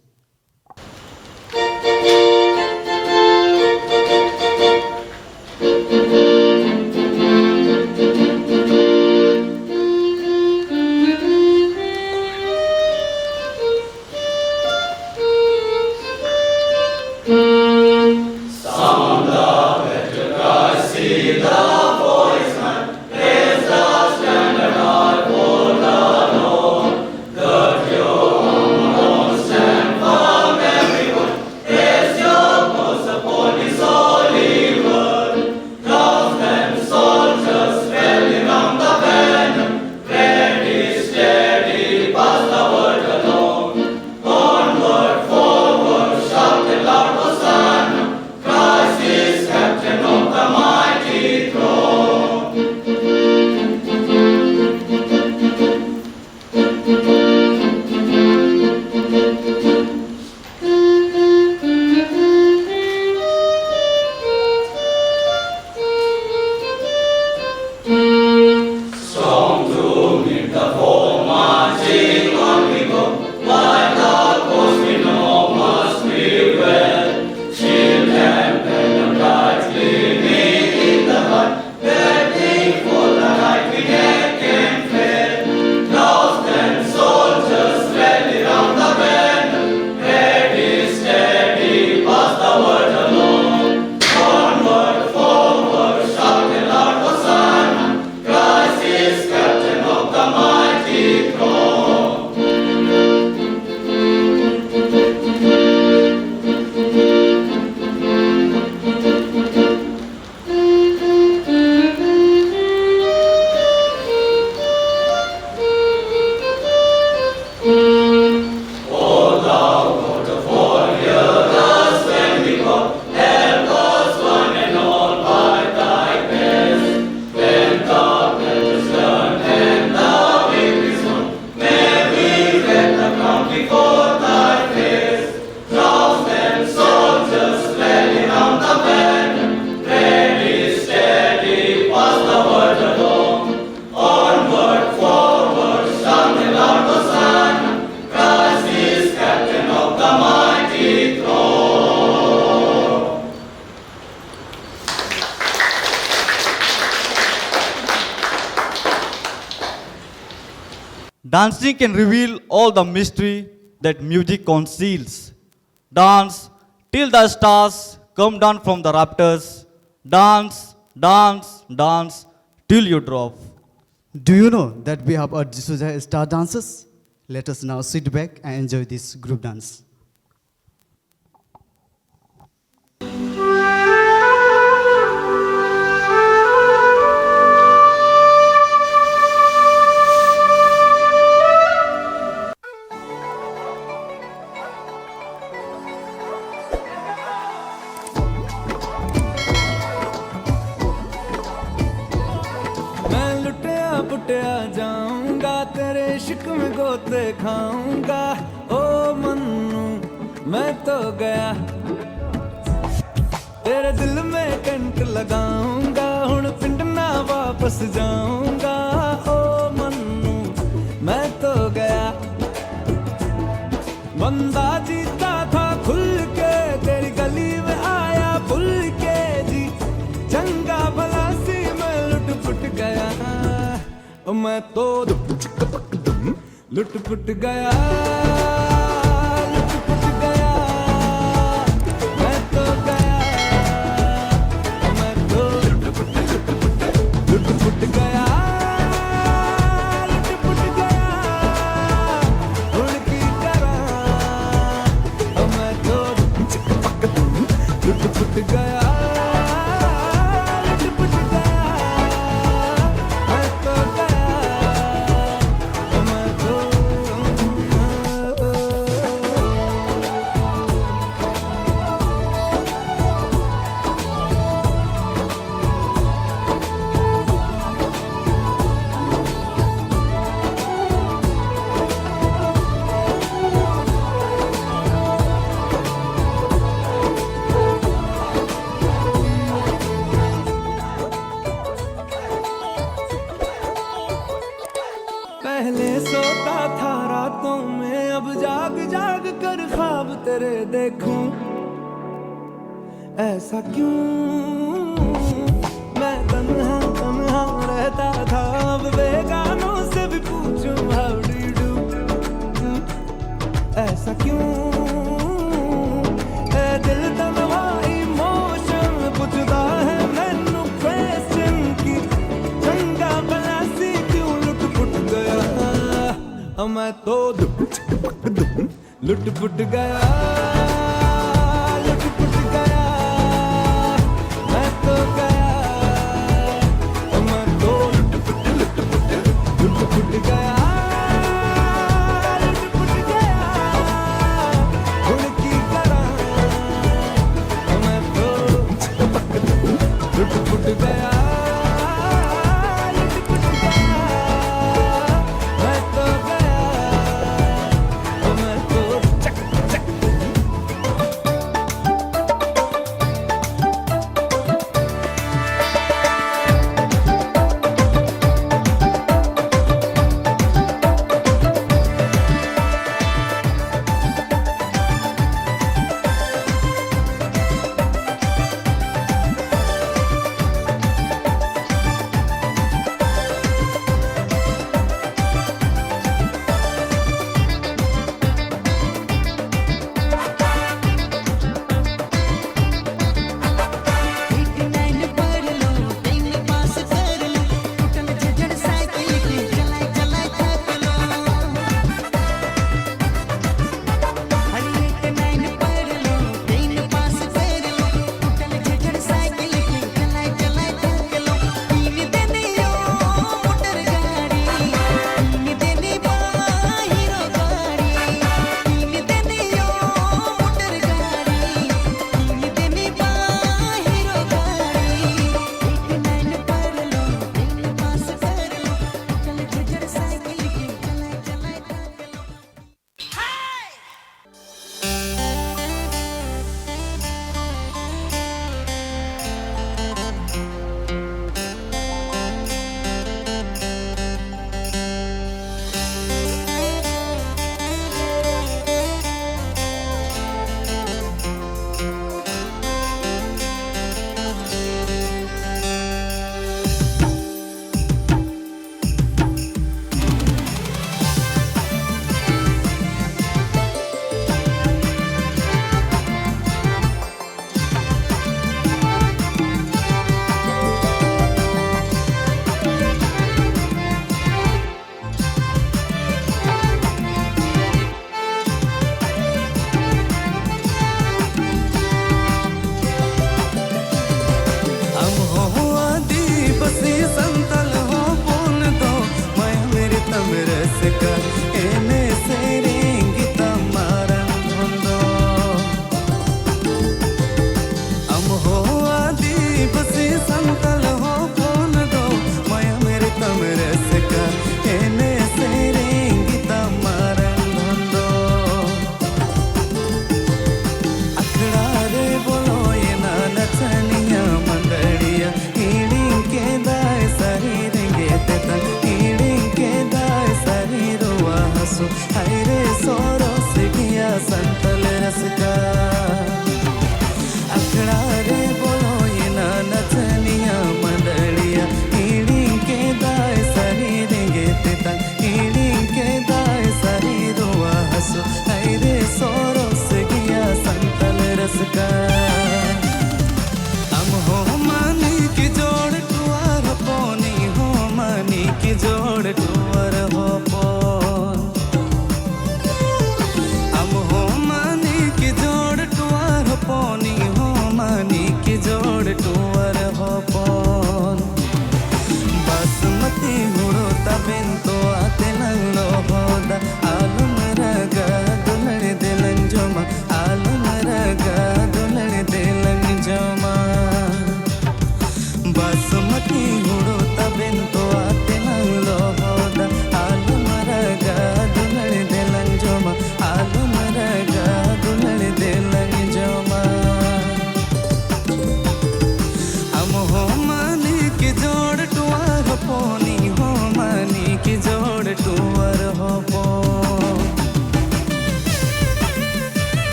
Dancing can reveal all the mystery that music conceals. Dance till the stars come down from the rafters. Dance, dance, dance till you drop. Do you know that we have a D'Souza star dancers? Let us now sit back and enjoy this group dance. पुटिया जाऊंगा तेरे इश्क में गोते खाऊंगा ओ मन्नू मैं तो गया तेरे दिल में कंट लगाऊंगा हुण पिंड ना वापस जाऊंगा ओ मन्नू मैं तो गया बंदा जीता था खुल के तेरी गली में आया भूल के जी चंगा भला सी मैं लुट पुट गया मैं तो लुट पुट गया लुट पुट गया मैं तो गया मैं तो लुट पुट गया लुट पुट गया हुण की करा मैं तो लुट पुट गया जाग कर ख्वाब तेरे देखूं, ऐसा क्यों मैं तन्हा तन्हा रहता था, अब बेगानों से भी पूछूं how do you do, ऐसा क्यों ए दिल तन्हा इमोशन पूछता है मैनू क्वेश्चन की, चंगा भला सी क्यों लुट पुट गया, मैं तो लुट पुट गया, लुट पुट गया, मैं तो गया, मैं तो लुट पुट गया, लुट पुट गया, हुण की करा, मैं तो लुट पुट गया, लुट पुट गया, मैं तो गया, मैं तो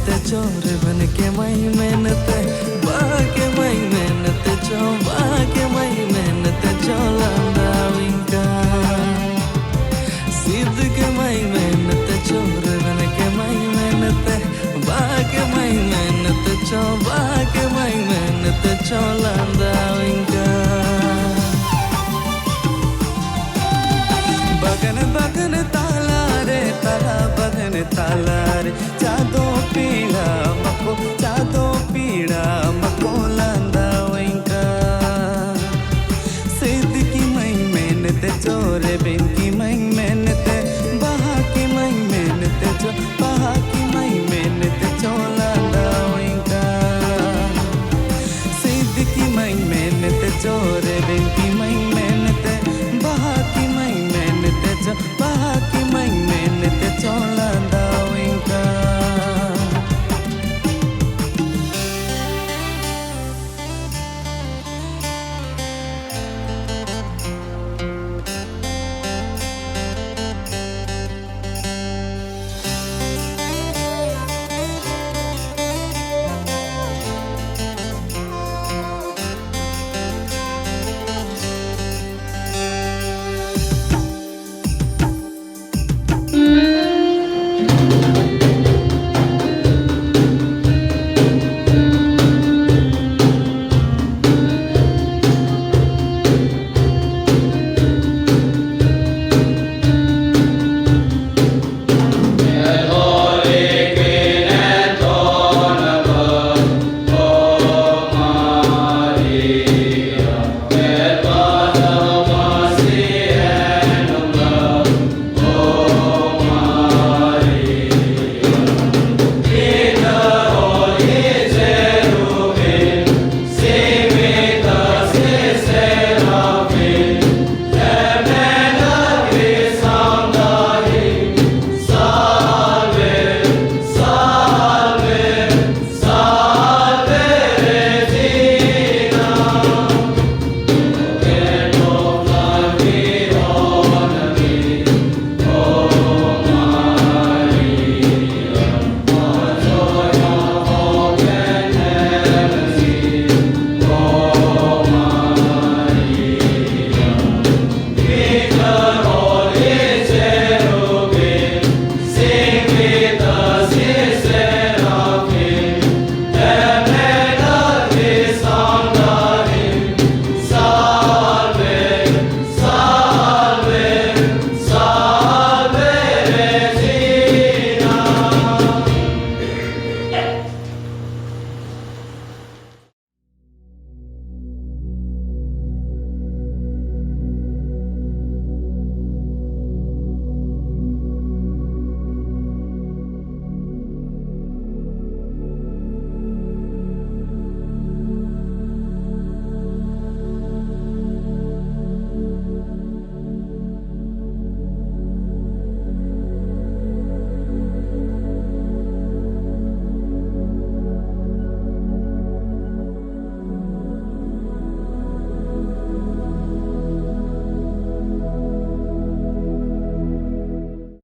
मेहनत चोर बन के मई मेहनत बाके मई मेहनत चो बाके मई मेहनत चोलांदा विंका सिद्ध के मई मेहनत चोर बन के मई मेहनत बाके मई मेहनत चो बाके मई मेहनत चोलांदा विंका बगन बगन ताला रे ताला बगन ताला रे चादो पीला मको